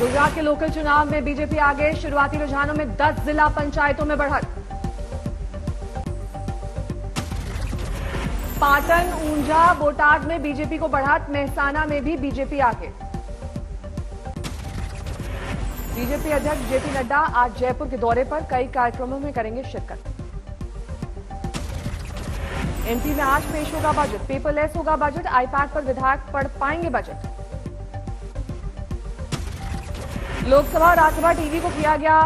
गुजरात के लोकल चुनाव में बीजेपी आगे, शुरुआती रुझानों में 10 जिला पंचायतों में बढ़त। पाटन, ऊंझा, बोटाद में बीजेपी को बढ़त, मेहसाना में भी बीजेपी आगे। बीजेपी अध्यक्ष जेपी नड्डा आज जयपुर के दौरे पर कई कार्यक्रमों में करेंगे शिरकत। एमपी में आज पेश होगा बजट, पेपरलेस होगा बजट, आईपैड पर विधायक पढ़ पाएंगे बजट। लोकसभा और राज्यसभा टीवी को किया गया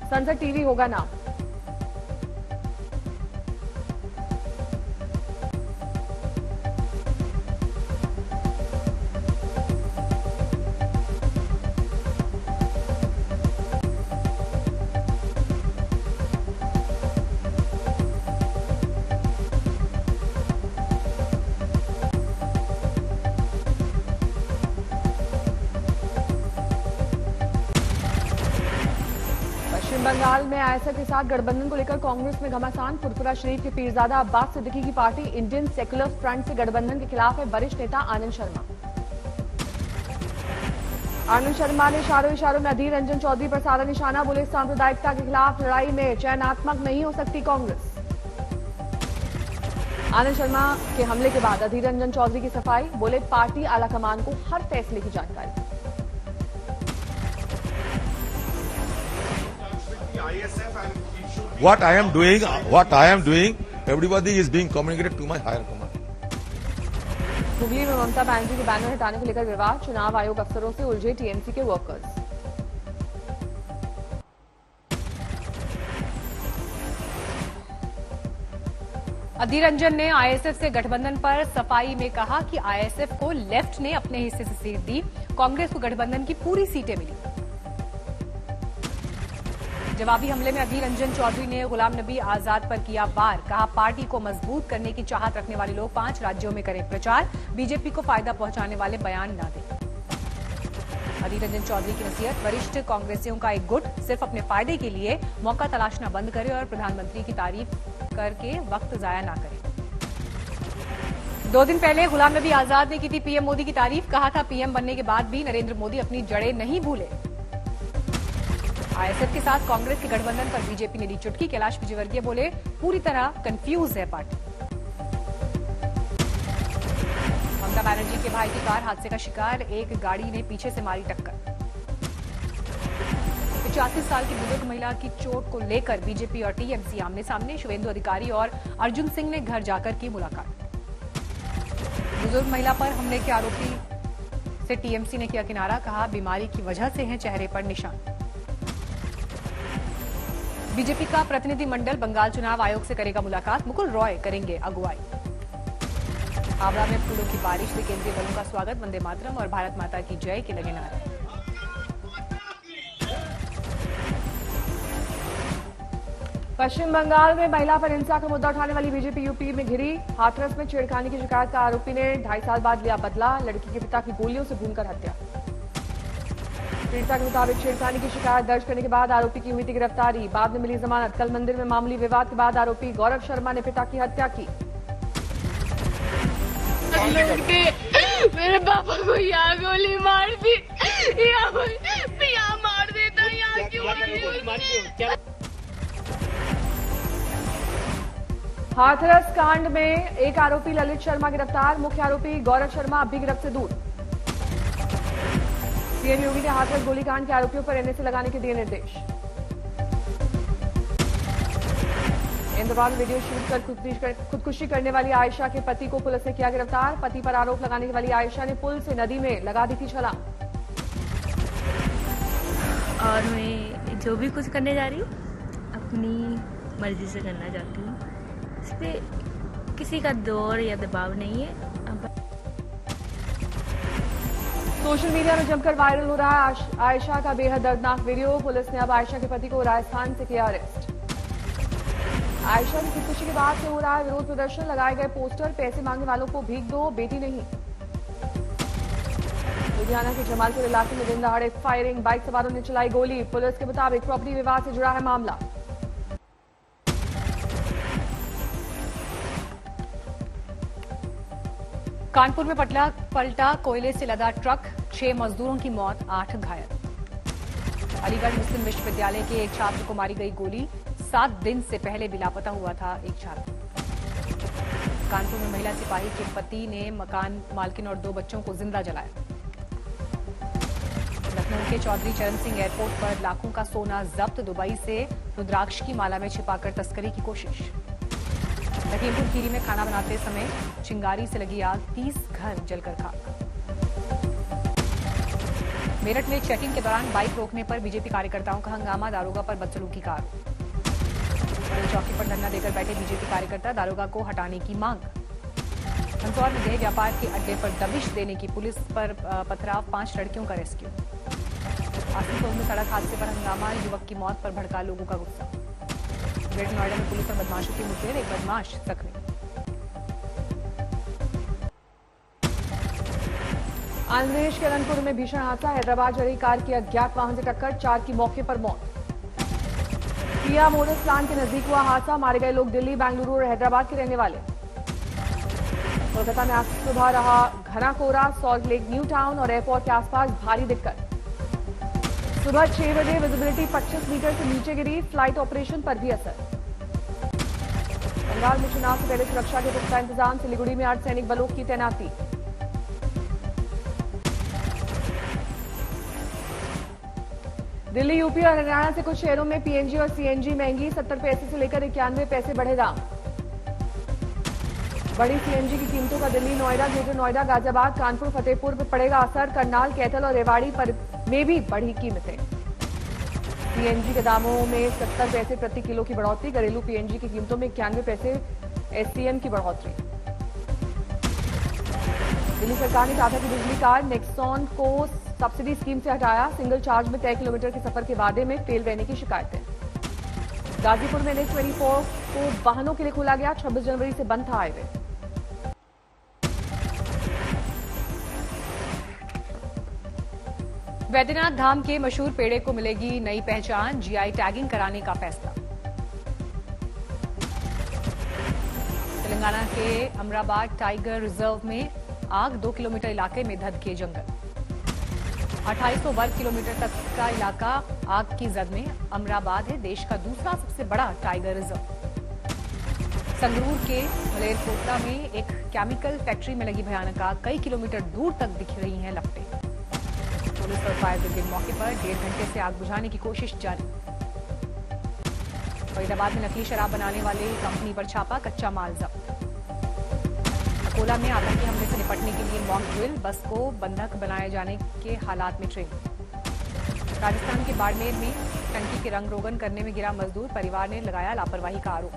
संसद टीवी होगा नाम। पश्चिम बंगाल में आईएसएफ के साथ गठबंधन को लेकर कांग्रेस में घमासान। फुरफुरा शरीफ के पीरजादा अब्बास सिद्दीकी की पार्टी इंडियन सेक्युलर फ्रंट से गठबंधन के खिलाफ है वरिष्ठ नेता आनंद शर्मा। आनंद शर्मा ने इशारों में अधीर रंजन चौधरी पर साधा निशाना, बोले सांप्रदायिकता के खिलाफ लड़ाई में चयनात्मक नहीं हो सकती कांग्रेस। आनंद शर्मा के हमले के बाद अधीर रंजन चौधरी की सफाई, बोले पार्टी आलाकमान को हर फैसले की जानकारी। What I am doing, everybody is being communicated to my higher command. Hooghly में ममता बनर्जी के बैनर हटाने को लेकर विवाद, चुनाव आयोग अफसरों से उलझे टीएमसी के वर्कर्स। अधीर रंजन ने आईएसएफ से गठबंधन पर सफाई में कहा कि आईएसएफ को लेफ्ट ने अपने हिस्से से सीट दी, कांग्रेस को गठबंधन की पूरी सीटें मिली। जवाबी हमले में अधीर रंजन चौधरी ने गुलाम नबी आजाद पर किया वार, कहा पार्टी को मजबूत करने की चाहत रखने वाले लोग 5 राज्यों में करें प्रचार, बीजेपी को फायदा पहुंचाने वाले बयान न दें। अधीर रंजन चौधरी की नसीहत, वरिष्ठ कांग्रेसियों का एक गुट सिर्फ अपने फायदे के लिए मौका तलाशना बंद करे और प्रधानमंत्री की तारीफ करके वक्त जाया ना करे। 2 दिन पहले गुलाम नबी आजाद ने की थी पीएम मोदी की तारीफ, कहा था पीएम बनने के बाद भी नरेंद्र मोदी अपनी जड़ें नहीं भूले। आईएसएफ के साथ कांग्रेस के गठबंधन पर बीजेपी ने दी चुटकी, कैलाश विजयवर्गीय बोले पूरी तरह कंफ्यूज है पार्टी। ममता बनर्जी के भाई की कार हादसे का शिकार, एक गाड़ी ने पीछे से मारी टक्कर। 85 साल की बुजुर्ग महिला की चोट को लेकर बीजेपी और टीएमसी आमने सामने, शुभेंदु अधिकारी और अर्जुन सिंह ने घर जाकर की मुलाकात। बुजुर्ग महिला पर हमले के आरोपी से टीएमसी ने किया किनारा, कहा बीमारी की वजह से है चेहरे पर निशान। बीजेपी का प्रतिनिधि मंडल बंगाल चुनाव आयोग से करेगा मुलाकात, मुकुल रॉय करेंगे अगुवाई। हावड़ा में फूलों की बारिश से केंद्रीय बलों का स्वागत, वंदे मातरम और भारत माता की जय के लगे नारे। पश्चिम बंगाल में महिला पर हिंसा का मुद्दा उठाने वाली बीजेपी यूपी में घिरी। हाथरस में छेड़खानी की शिकायत का आरोपी ने 2.5 साल बाद लिया बदला, लड़की के पिता की गोलियों से भूनकर हत्या। पीड़िता के मुताबिक छेड़खानी की शिकायत दर्ज करने के बाद आरोपी की हुई थी गिरफ्तारी, बाद में मिली जमानत। कल मंदिर में मामूली विवाद के बाद आरोपी गौरव शर्मा ने पिता की हत्या की। मेरे पापा को यहाँ गोली मार दी, यहाँ मार देता, यहाँ क्यों? हाथरस कांड में एक आरोपी ललित शर्मा गिरफ्तार, मुख्य आरोपी गौरव शर्मा अब भी गिरफ्त से दूर। सीएम योगी ने हाथरस गोलीकांड के आरोपियों पर एनएसए लगाने के दिए निर्देश। इन दौरान वीडियो शूट कर खुदकुशी करने वाली आयशा के पति को पुलिस ने किया गिरफ्तार। पति पर आरोप लगाने वाली आयशा ने पुल से नदी में लगा दी थी छलांग। और मैं जो भी कुछ करने जा रही हूँ अपनी मर्जी से करना चाहती हूँ, इस पे किसी का दौर या दबाव नहीं है। सोशल मीडिया में जमकर वायरल हो रहा है आयशा का बेहद दर्दनाक वीडियो। पुलिस ने अब आयशा के पति को राजस्थान से किया अरेस्ट। आयशा की खुदकुशी के बाद से हो रहा है विरोध प्रदर्शन, लगाए गए पोस्टर, पैसे मांगने वालों को भीख दो, बेटी नहीं। लुधियाना के जमालपुर इलाके में दिन दहाड़े फायरिंग, बाइक सवारों ने चलाई गोली। पुलिस के मुताबिक प्रॉपर्टी विवाद से जुड़ा है मामला। कानपुर में पलटा कोयले से लदा ट्रक, 6 मजदूरों की मौत, 8 घायल। अलीगढ़ मुस्लिम विश्वविद्यालय के एक छात्र को मारी गई गोली, 7 दिन से पहले भी लापता हुआ था एक छात्र। कानपुर में महिला सिपाही के पति ने मकान मालकिन और 2 बच्चों को जिंदा जलाया। लखनऊ के चौधरी चरण सिंह एयरपोर्ट पर लाखों का सोना जब्त, दुबई से रुद्राक्ष की माला में छिपाकर तस्करी की कोशिश। लखीमपुर खीरी में खाना बनाते समय चिंगारी से लगी आग, 30 घर जलकर खाक। मेरठ में चेकिंग के दौरान बाइक रोकने पर बीजेपी कार्यकर्ताओं का हंगामा, दारोगा पर बदसलूकी का आरोप। चौकी पर धरना देकर बैठे बीजेपी कार्यकर्ता, दारोगा को हटाने की मांग। मंदसौर में देह व्यापार के अड्डे पर दबिश देने की पुलिस पर पथराव, 5 लड़कियों का रेस्क्यू। आसनसोल में सड़क हादसे पर हंगामा, युवक की मौत पर भड़का लोगों का गुस्सा। ग्रेटर नोएडा में पुलिस और बदमाशों की मुठभेड़, एक बदमाश जख्मी। आंध्र प्रदेश के अनंतपुर में भीषण हादसा, हैदराबाद जा रही कार की अज्ञात वाहन से टक्कर, 4 की मौके पर मौत। किया मोटर्स प्लांट के नजदीक हुआ हादसा, मारे गए लोग दिल्ली, बेंगलुरु और हैदराबाद के रहने वाले। कोलकाता में आज सुबह रहा घना कोहरा, सॉल्ट लेक, न्यू टाउन और एयरपोर्ट के आसपास भारी दिक्कत। सुबह 6 बजे विजिबिलिटी 25 मीटर से नीचे गिरी, फ्लाइट ऑपरेशन पर भी असर। बंगाल में चुनाव से पहले सुरक्षा के पुख्ता इंतजाम, सिलीगुड़ी में 8 सैनिक बलों की तैनाती। दिल्ली, यूपी और हरियाणा से कुछ शहरों में पीएनजी और सीएनजी महंगी, 70 पैसे से लेकर 91 पैसे बढ़े दाम। बड़ी सीएनजी की कीमतों का दिल्ली, नोएडा, ग्रेटर नोएडा, गाजियाबाद, कानपुर, फतेहपुर पर पड़ेगा असर। करनाल, कैथल और रेवाड़ी में भी बढ़ी कीमतें। सीएनजी के दामों में 70 पैसे प्रति किलो की बढ़ोतरी, घरेलू पीएनजी की कीमतों में 91 पैसे एससीएम की बढ़ोतरी। दिल्ली सरकार ने टाटा की बिजली कार नेक्सॉन को सब्सिडी स्कीम से हटाया, सिंगल चार्ज में तय किलोमीटर के सफर के वादे में फेल रहने की शिकायतें। गाजीपुर में NH-24 को वाहनों के लिए खोला गया, 26 जनवरी से बंद था हाईवे। वैद्यनाथ धाम के मशहूर पेड़े को मिलेगी नई पहचान, जीआई टैगिंग कराने का फैसला। तेलंगाना के अमराबाद टाइगर रिजर्व में आग, 2 किलोमीटर इलाके में धधके जंगल। 2800 वर्ग किलोमीटर तक का इलाका आग की जद में। अमराबाद है देश का दूसरा सबसे बड़ा टाइगर रिजर्व। संगरूर के मलेरकोटला में एक केमिकल फैक्ट्री में लगी भयानक आग, कई किलोमीटर दूर तक दिख रही हैं लपटें। पुलिस और फायर ब्रिगेड मौके पर, 1.5 घंटे से आग बुझाने की कोशिश जारी। फरीदाबाद में नकली शराब बनाने वाली कंपनी पर छापा, कच्चा माल जब्त। अकोला में आतंकी हमले से निपटने के लिए मॉक ड्रिल, बस को बंधक बनाए जाने के हालात में ट्रेनिंग। राजस्थान के बाड़मेर में टंकी के रंग रोगन करने में गिरा मजदूर, परिवार ने लगाया लापरवाही का आरोप।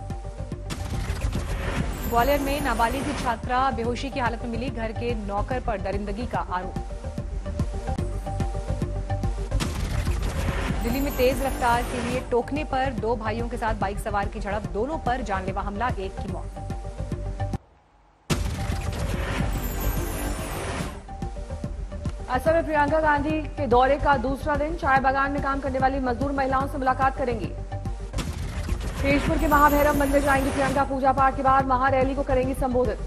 ग्वालियर में नाबालिग की छात्रा बेहोशी की हालत में मिली, घर के नौकर पर दरिंदगी का आरोप। दिल्ली में तेज रफ्तार के लिए टोकने पर 2 भाइयों के साथ बाइक सवार की झड़प, दोनों पर जानलेवा हमला, 1 की मौत। असम में प्रियंका गांधी के दौरे का दूसरा दिन, चाय बागान में काम करने वाली मजदूर महिलाओं से मुलाकात करेंगी। तेजपुर के महाभैरव मंदिर जाएंगी प्रियंका, पूजा पाठ के बाद महारैली को करेंगी संबोधित।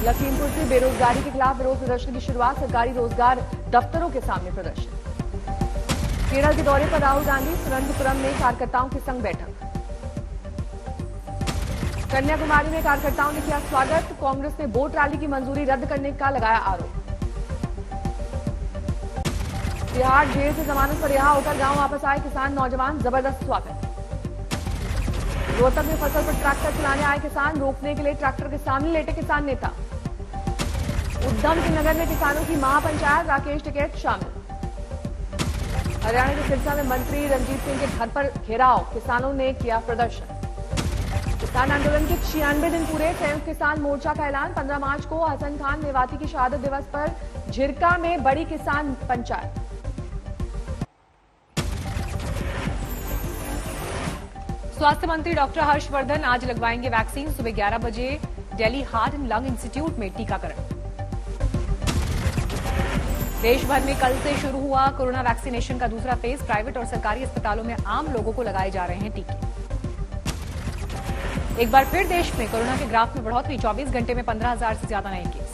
लखीमपुर से बेरोजगारी के खिलाफ विरोध प्रदर्शन की शुरुआत, सरकारी रोजगार दफ्तरों के सामने प्रदर्शन। केरल के दौरे पर राहुल गांधी, तिरुवनंतपुरम में कार्यकर्ताओं के संग बैठक। कन्याकुमारी में कार्यकर्ताओं ने किया स्वागत, कांग्रेस ने बोट रैली की मंजूरी रद्द करने का लगाया आरोप। तिहाड़ जेल से जमानत पर रिहा होकर गांव वापस आए किसान नौजवान, जबरदस्त स्वागत। रोहतक में फसल पर ट्रैक्टर चलाने आए किसान, रोकने के लिए ट्रैक्टर के सामने लेटे किसान नेता। उधम के नगर में किसानों की महापंचायत, राकेश टिकैत शामिल। हरियाणा के सिरसा में मंत्री रंजीत सिंह के घर पर घेराव, किसानों ने किया प्रदर्शन। किसान आंदोलन के 96 दिन पूरे, संयुक्त किसान मोर्चा का ऐलान, 15 मार्च को हसन खान मेवाती की शहादत दिवस पर झिरका में बड़ी किसान पंचायत। स्वास्थ्य मंत्री डॉक्टर हर्षवर्धन आज लगवाएंगे वैक्सीन, सुबह 11 बजे Delhi heart and lung institute में टीकाकरण। देश भर में कल से शुरू हुआ कोरोना वैक्सीनेशन का दूसरा फेज, प्राइवेट और सरकारी अस्पतालों में आम लोगों को लगाए जा रहे हैं टीके। एक बार फिर देश में कोरोना के ग्राफ में बढ़ोतरी, 24 घंटे में 15,000 से ज्यादा नए केस।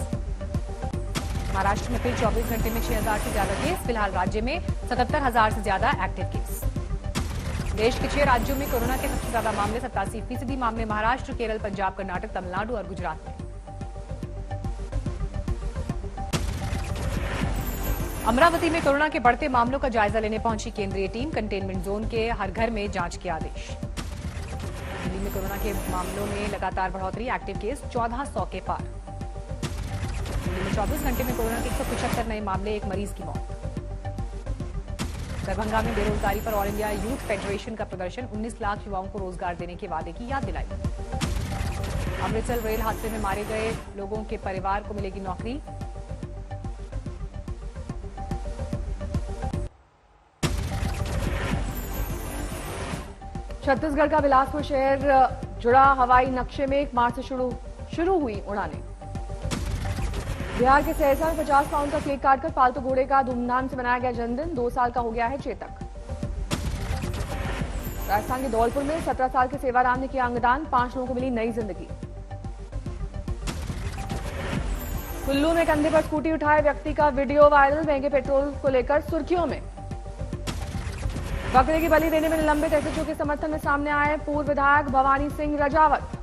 महाराष्ट्र में फिर 24 घंटे में 6,000 से ज्यादा केस। फिलहाल राज्य में 77,000 से ज्यादा एक्टिव केस। देश के 6 राज्यों में कोरोना के सबसे ज्यादा मामले 87% मामले महाराष्ट्र, केरल, पंजाब, कर्नाटक, तमिलनाडु और गुजरात में। अमरावती में कोरोना के बढ़ते मामलों का जायजा लेने पहुंची केंद्रीय टीम। कंटेनमेंट जोन के हर घर में जांच के आदेश। दिल्ली में कोरोना के मामलों में लगातार बढ़ोतरी, एक्टिव केस 1400 के पार। दिल्ली में 24 घंटे में कोरोना के 175 नए मामले, 1 मरीज की मौत। दरभंगा में बेरोजगारी पर ऑल इंडिया यूथ फेडरेशन का प्रदर्शन, 19 लाख युवाओं को रोजगार देने के वादे की याद दिलाई। अमृतसर रेल हादसे में मारे गए लोगों के परिवार को मिलेगी नौकरी। छत्तीसगढ़ का बिलासपुर शहर जुड़ा हवाई नक्शे में 1 मार्च से शुरू हुई उड़ानें। बिहार के सहरसा में 50 पाउंड का केक काटकर पालतू घोड़े का धूमधाम से मनाया गया जन्मदिन। 2 साल का हो गया है चेतक। राजस्थान के धौलपुर में 17 साल के सेवाराम ने किया अंगदान। 5 लोगों को मिली नई जिंदगी। कुल्लू में कंधे पर स्कूटी उठाए व्यक्ति का वीडियो वायरल। महंगे पेट्रोल को लेकर सुर्खियों में। बकरे की बलि देने में निलंबित एसएचओ के समर्थन में सामने आए पूर्व विधायक भवानी सिंह रजावत।